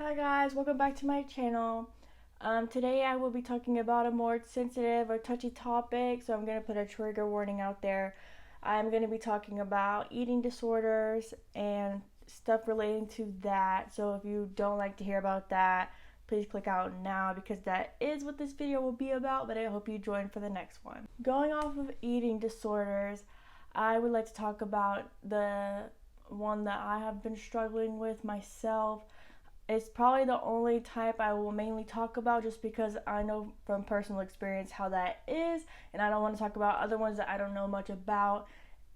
Hi guys, welcome back to my channel. Today I will be talking about a more sensitive or touchy topic, so I'm going to put a trigger warning out there. I'm going to be talking about eating disorders and stuff relating to that, so if you don't like to hear about that, please click out now because that is what this video will be about, but I hope you join for the next one. Going off of eating disorders, I would like to talk about the one that I have been struggling with myself. It's probably the only type I will mainly talk about just because I know from personal experience how that is, and I don't want to talk about other ones that I don't know much about.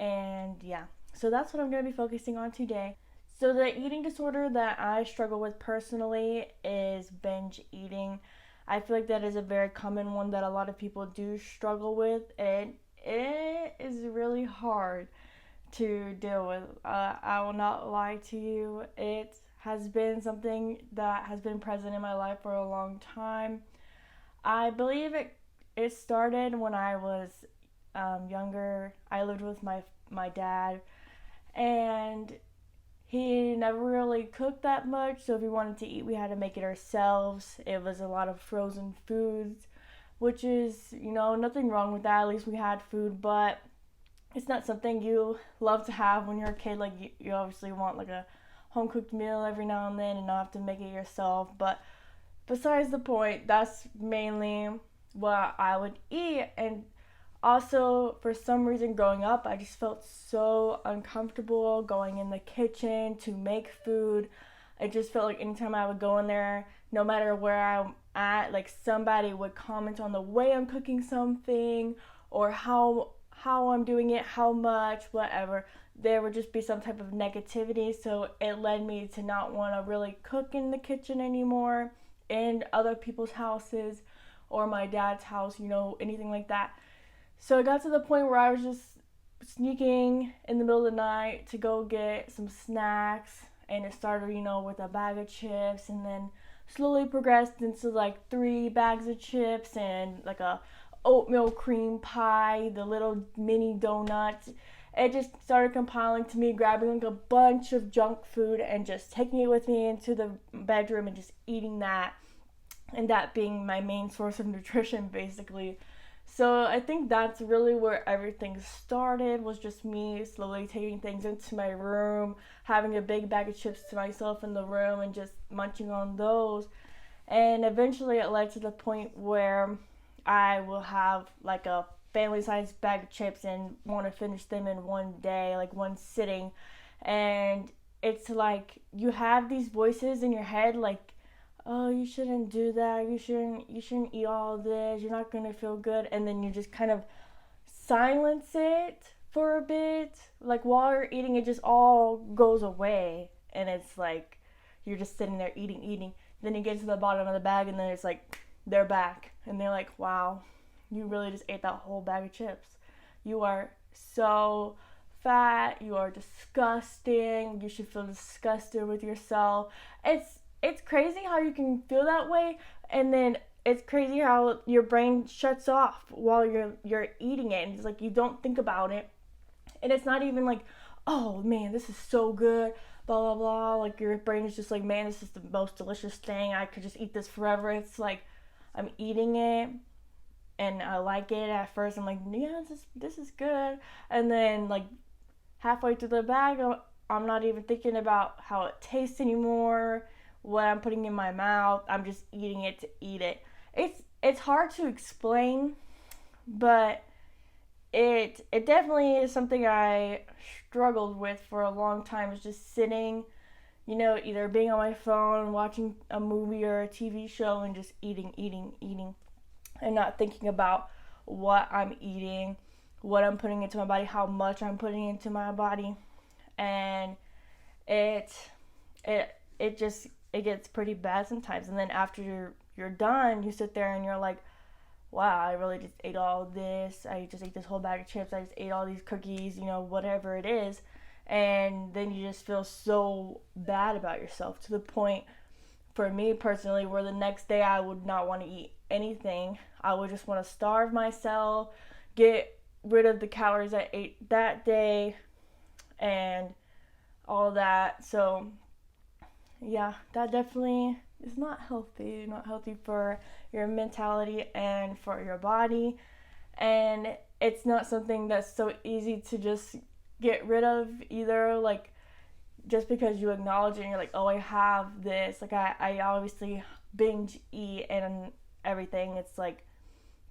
And yeah, so that's what I'm going to be focusing on today. So, the eating disorder that I struggle with personally is binge eating. I feel like that is a very common one that a lot of people do struggle with, and it is really hard to deal with. I will not lie to you. It has been something that has been present in my life for a long time. I believe it started when I was younger. I lived with my dad, and he never really cooked that much. So if we wanted to eat, we had to make it ourselves. It was a lot of frozen foods, which is nothing wrong with that. At least we had food, but it's not something you love to have when you're a kid. Like you obviously want like a home cooked meal every now and then and not have to make it yourself. But besides the point, that's mainly what I would eat. And also, for some reason, growing up, I just felt so uncomfortable going in the kitchen to make food. It just felt like anytime I would go in there, no matter where I'm at, like somebody would comment on the way I'm cooking something or how I'm doing it, how much, whatever. There would just be some type of negativity, so it led me to not want to really cook in the kitchen anymore, in other people's houses or my dad's house, anything like that. So it got to the point where I was just sneaking in the middle of the night to go get some snacks, and it started, with a bag of chips, and then slowly progressed into like 3 bags of chips and like a oatmeal cream pie, the little mini donuts. It just started compiling to me grabbing like a bunch of junk food and just taking it with me into the bedroom and just eating that, and that being my main source of nutrition basically. So I think that's really where everything started, was just me slowly taking things into my room, having a big bag of chips to myself in the room and just munching on those. And eventually it led to the point where I will have like a family sized bag of chips and want to finish them in one day, like one sitting. And it's like you have these voices in your head like, oh, you shouldn't do that, you shouldn't eat all this, you're not going to feel good. And then you just kind of silence it for a bit, like while you're eating it just all goes away, and it's like you're just sitting there eating. Then you get to the bottom of the bag and then it's like they're back and they're like, wow, you really just ate that whole bag of chips. You are so fat, you are disgusting, you should feel disgusted with yourself. It's crazy how you can feel that way, and then it's crazy how your brain shuts off while you're eating it, and it's like you don't think about it, and it's not even like, oh man, this is so good, blah blah blah. Like your brain is just like, man, this is the most delicious thing. I could just eat this forever. It's like I'm eating it and I like it at first. I'm like, yeah, this is good, and then like halfway through the bag, I'm not even thinking about how it tastes anymore, what I'm putting in my mouth. I'm just eating it to eat it. It's hard to explain, but it definitely is something I struggled with for a long time. Is just sitting, either being on my phone, watching a movie or a TV show, and just eating, and not thinking about what I'm eating, what I'm putting into my body, how much I'm putting into my body, and it it it gets pretty bad sometimes. And then after you're done, you sit there and you're like, wow, I really just ate all this. I just ate this whole bag of chips. I just ate all these cookies, whatever it is. And then you just feel so bad about yourself to the point, for me personally, where the next day I would not want to eat anything. I would just want to starve myself, get rid of the calories I ate that day, and all that. So yeah, that definitely is not healthy for your mentality and for your body. And it's not something that's so easy to just get rid of either. Like, just because you acknowledge it and you're like, oh, I have this. Like, I obviously binge eat and everything. It's like,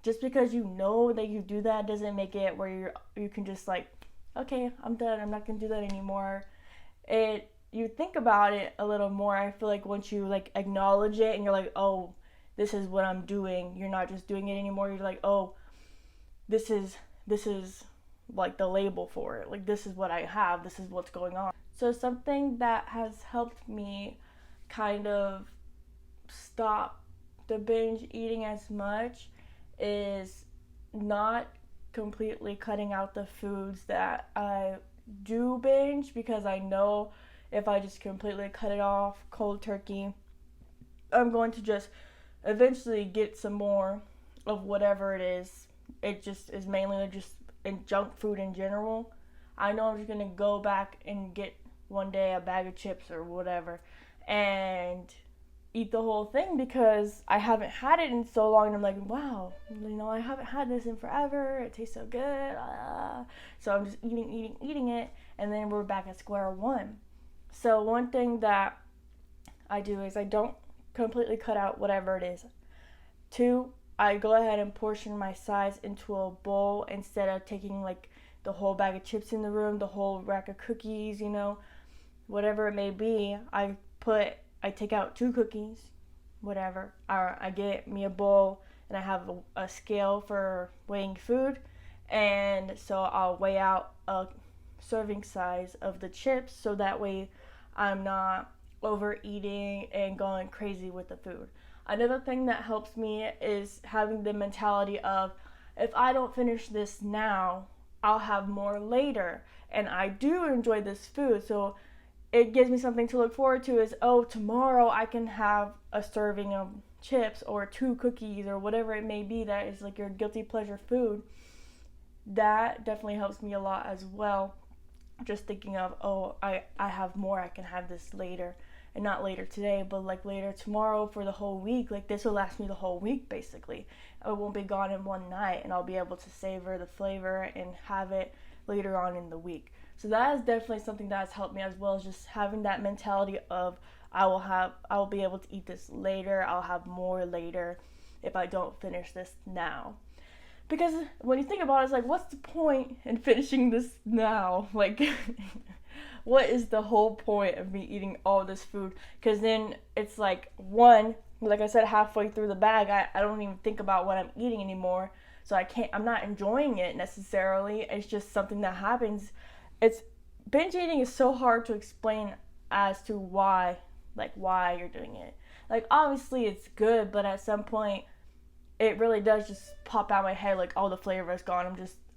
just because you know that you do that doesn't make it where you can just like, okay, I'm done. I'm not gonna do that anymore. It You think about it a little more. I feel like once you like acknowledge it and you're like, oh, this is what I'm doing. You're not just doing it anymore. You're like, oh, this is like the label for it. Like, this is what I have. This is what's going on. So something that has helped me kind of stop the binge eating as much is not completely cutting out the foods that I do binge, because I know if I just completely cut it off cold turkey, I'm going to just eventually get some more of whatever it is. It just is mainly just in junk food in general. I know I'm just gonna go back and get one day a bag of chips or whatever and eat the whole thing because I haven't had it in so long, and I'm like, wow, I haven't had this in forever. It tastes so good. So I'm just eating it, and then we're back at square one. So one thing that I do is I don't completely cut out whatever it is. Two, I go ahead and portion my sides into a bowl instead of taking like the whole bag of chips in the room, the whole rack of cookies, whatever it may be. I take out 2 cookies, whatever. I get me a bowl and I have a scale for weighing food, and so I'll weigh out a serving size of the chips so that way I'm not overeating and going crazy with the food. Another thing that helps me is having the mentality of, if I don't finish this now, I'll have more later. And I do enjoy this food, so it gives me something to look forward to is, oh, tomorrow I can have a serving of chips or 2 cookies or whatever it may be that is like your guilty pleasure food. That definitely helps me a lot as well. Just thinking of, oh, I have more, I can have this later. And not later today, but like later tomorrow for the whole week. Like, this will last me the whole week basically. It won't be gone in one night, and I'll be able to savor the flavor and have it later on in the week. So that is definitely something that has helped me, as well as just having that mentality of, I will be able to eat this later. I'll have more later if I don't finish this now. Because when you think about it, it's like, what's the point in finishing this now? Like, what is the whole point of me eating all this food? Because then it's like, one, like I said, halfway through the bag, I don't even think about what I'm eating anymore. So I'm not enjoying it necessarily. It's just something that happens. Binge eating is so hard to explain as to why you're doing it. Like, obviously it's good, but at some point it really does just pop out my head, like all the flavor is gone.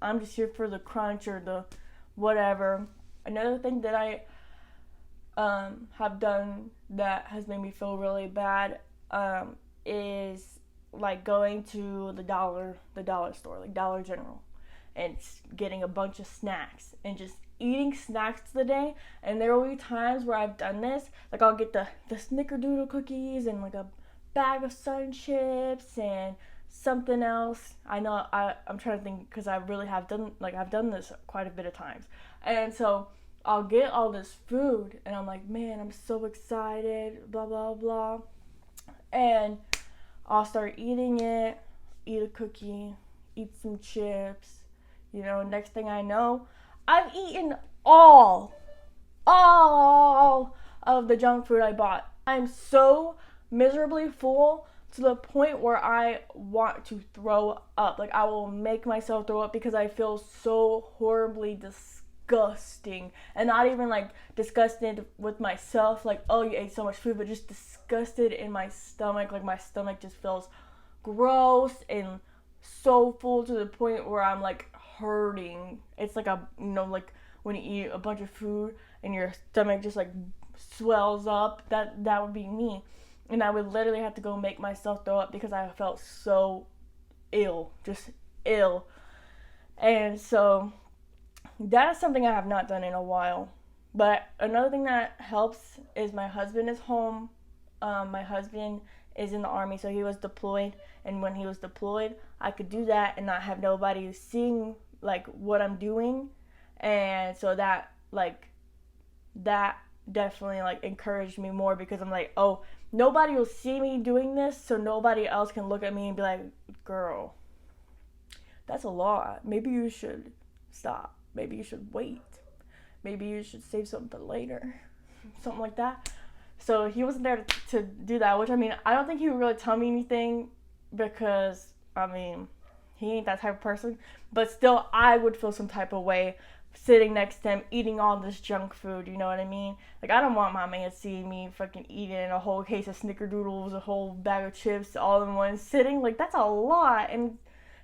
I'm just here for the crunch or the whatever. Another thing that I have done that has made me feel really bad is like going to the dollar store, like Dollar General, and getting a bunch of snacks and just eating snacks today. And there will be times where I've done this, like I'll get the snickerdoodle cookies and like a bag of Sun Chips and something else. I'm trying to think, because I really have done, like, I've done this quite a bit of times. And so I'll get all this food and I'm like, man, I'm so excited, blah blah blah, and I'll start eating it, eat a cookie, eat some chips. Next thing I know, I've eaten all of the junk food I bought. I'm so miserably full to the point where I want to throw up. Like, I will make myself throw up because I feel so horribly disgusting. And not even like disgusted with myself, like, oh, you ate so much food, but just disgusted in my stomach. Like, my stomach just feels gross and so full to the point where I'm like hurting. It's like like when you eat a bunch of food and your stomach just like swells up. That would be me. And I would literally have to go make myself throw up because I felt so ill, just ill. And so that is something I have not done in a while, But another thing that helps is my husband is home. My husband is in the army, so he was deployed. And when he was deployed, I could do that and not have nobody seeing like what I'm doing. And so that definitely like encouraged me more, because I'm like, oh, nobody will see me doing this, so nobody else can look at me and be like, girl, that's a lot. Maybe you should stop. Maybe you should wait. Maybe you should save something for later. Something like that. So he wasn't there to do that, which, I mean, I don't think he would really tell me anything, because, I mean, he ain't that type of person. But still, I would feel some type of way sitting next to him eating all this junk food, you know what I mean? Like, I don't want my man seeing me fucking eating a whole case of snickerdoodles, a whole bag of chips, all in one sitting. Like, that's a lot. And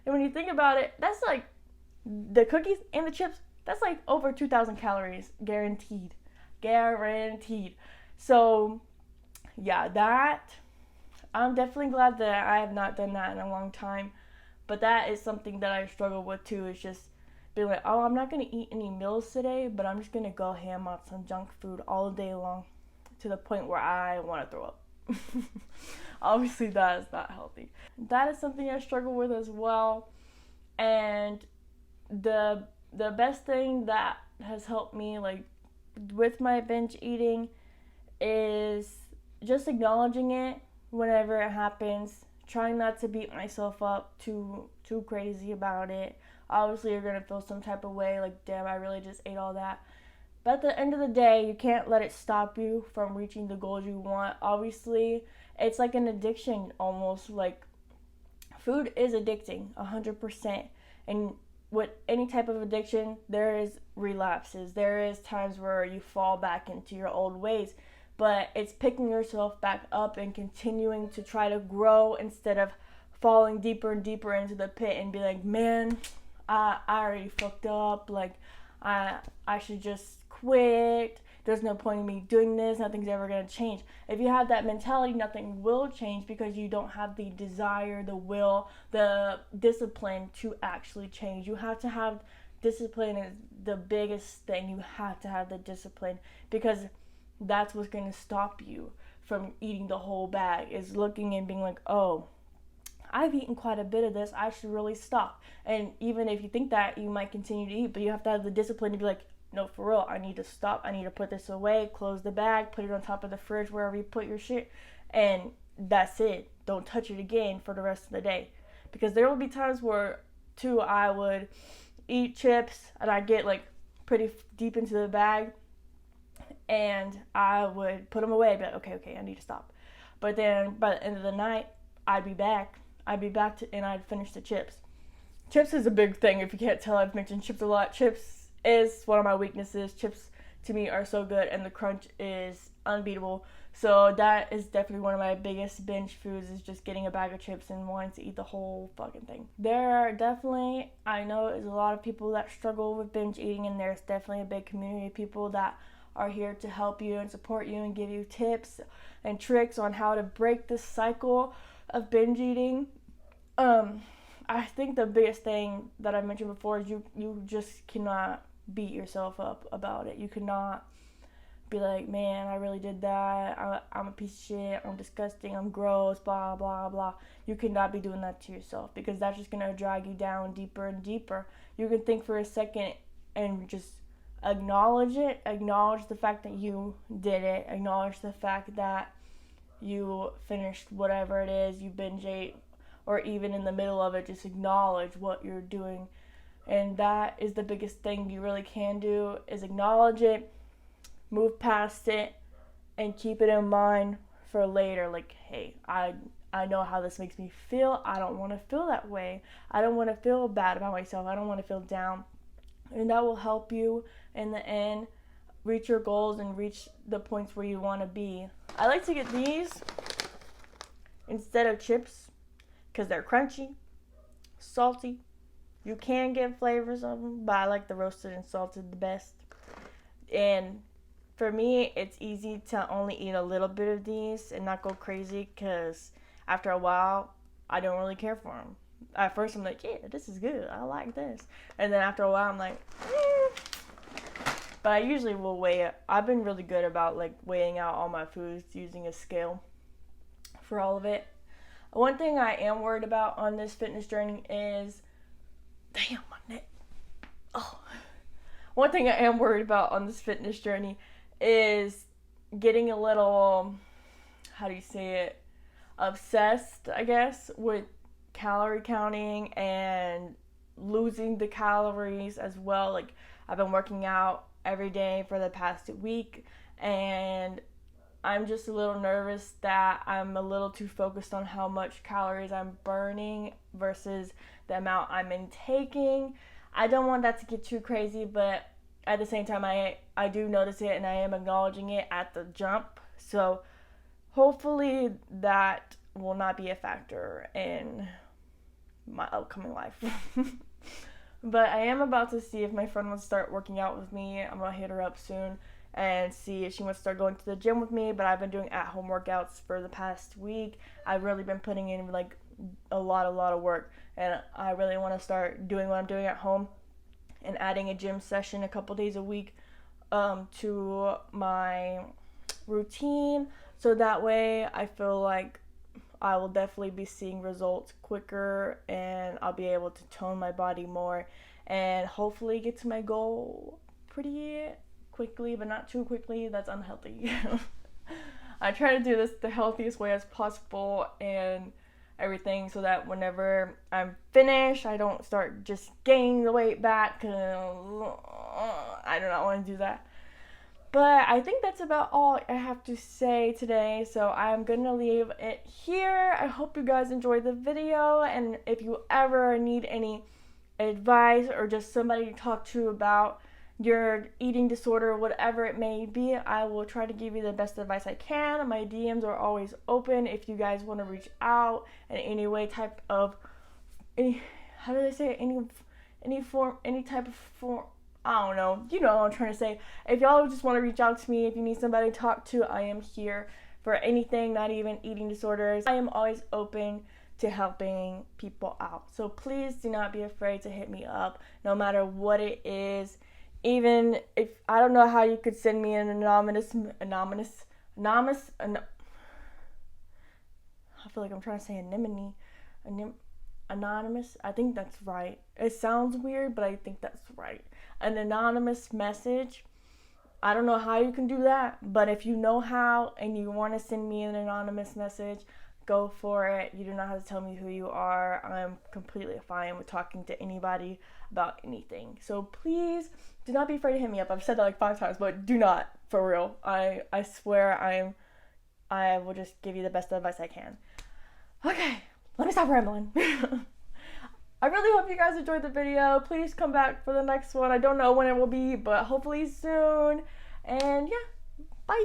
when you think about it, that's like the cookies and the chips, that's like over 2,000 calories, guaranteed. Guaranteed. So, yeah, I'm definitely glad that I have not done that in a long time. But that is something that I struggle with too, is just being like, oh, I'm not going to eat any meals today, but I'm just going to go ham on some junk food all day long, to the point where I want to throw up. Obviously, that is not healthy. That is something I struggle with as well. And the best thing that has helped me, like, with my binge eating, is just acknowledging it whenever it happens, trying not to beat myself up too crazy about it. Obviously, you're gonna feel some type of way, like, damn, I really just ate all that. But at the end of the day, you can't let it stop you from reaching the goals you want. Obviously, it's like an addiction almost. Like, food is addicting, 100%. And with any type of addiction, there is relapses. There is times where you fall back into your old ways. But it's picking yourself back up and continuing to try to grow, instead of falling deeper and deeper into the pit and be like, man, I already fucked up. Like, I should just quit. There's no point in me doing this. Nothing's ever going to change. If you have that mentality, nothing will change, because you don't have the desire, the will, the discipline to actually change. You have to have discipline. Is the biggest thing. You have to have the discipline, because that's what's going to stop you from eating the whole bag, is looking and being like, oh, I've eaten quite a bit of this, I should really stop. And even if you think that, you might continue to eat, but you have to have the discipline to be like, no, for real, I need to stop. I need to put this away, close the bag, put it on top of the fridge, wherever you put your shit, and that's it. Don't touch it again for the rest of the day. Because there will be times where, too, I would eat chips, and I'd get, like, pretty deep into the bag, and I would put them away, be like, okay, I need to stop. But then, by the end of the night, I'd be back and I'd finish the chips. Chips is a big thing. If you can't tell, I've mentioned chips a lot. Chips is one of my weaknesses. Chips, to me, are so good, and the crunch is unbeatable. So that is definitely one of my biggest binge foods, is just getting a bag of chips and wanting to eat the whole fucking thing. There are definitely, I know, there's a lot of people that struggle with binge eating, and there's definitely a big community of people that are here to help you and support you and give you tips and tricks on how to break this cycle of binge eating. I think the biggest thing that I mentioned before is you just cannot beat yourself up about it. You cannot be like, man, I really did that. I'm a piece of shit. I'm disgusting. I'm gross. Blah, blah, blah. You cannot be doing that to yourself, because that's just going to drag you down deeper and deeper. You can think for a second and just acknowledge it. Acknowledge the fact that you did it. Acknowledge the fact that you finished whatever it is you binge ate, or even in the middle of it, just acknowledge what you're doing. And that is the biggest thing you really can do, is acknowledge it, move past it, and keep it in mind for later. Like, hey, I know how this makes me feel. I don't want to feel that way. I don't want to feel bad about myself. I don't want to feel down. And that will help you in the end reach your goals and reach the points where you want to be. I like to get these instead of chips, because they're crunchy, salty. You can get flavors of them, but I like the roasted and salted the best. And for me, it's easy to only eat a little bit of these and not go crazy, because after a while, I don't really care for them. At first, I'm like, yeah, this is good. I like this. And then after a while, I'm like, But I usually will weigh it. I've been really good about like weighing out all my foods using a scale for all of it. One thing I am worried about on this fitness journey is, damn, my neck. Oh. One thing I am worried about on this fitness journey is getting a little, how do you say it, obsessed, I guess, with calorie counting and losing the calories as well. Like, I've been working out every day for the past week, and I'm just a little nervous that I'm a little too focused on how much calories I'm burning versus the amount I'm intaking. I don't want that to get too crazy, but at the same time, I do notice it and I am acknowledging it at the jump. So hopefully that will not be a factor in my upcoming life. But I am about to see if my friend wants to start working out with me. I'm going to hit her up soon and see if she wants to start going to the gym with me. But I've been doing at-home workouts for the past week. I've really been putting in like a lot of work, and I really want to start doing what I'm doing at home and adding a gym session a couple days a week to my routine, so that way I feel like I will definitely be seeing results quicker, and I'll be able to tone my body more and hopefully get to my goal pretty quickly, but not too quickly. That's unhealthy. I try to do this the healthiest way as possible and everything, so that whenever I'm finished, I don't start just gaining the weight back, cause I do not want to do that. But I think that's about all I have to say today, so I'm gonna leave it here. I hope you guys enjoyed the video, and if you ever need any advice or just somebody to talk to about your eating disorder, whatever it may be, I will try to give you the best advice I can. My DMs are always open if you guys want to reach out in any way, type of, how do they say it? Any form, any type of form. I don't know. You know what I'm trying to say. If y'all just want to reach out to me, if you need somebody to talk to, I am here for anything, not even eating disorders. I am always open to helping people out. So please do not be afraid to hit me up, no matter what it is. Even if, I don't know how you could send me an anonymous, I feel like I'm trying to say anemone, anonymous, I think that's right. It sounds weird, but I think that's right. An anonymous message. I don't know how you can do that, but if you know how and you want to send me an anonymous message, go for it. You do not have to tell me who you are. I'm completely fine with talking to anybody about anything. So please do not be afraid to hit me up. I've said that like 5 times, but do not, for real. I swear I will just give you the best advice I can. Okay, let me stop rambling. I really hope you guys enjoyed the video. Please come back for the next one. I don't know when it will be, but hopefully soon. And yeah, bye.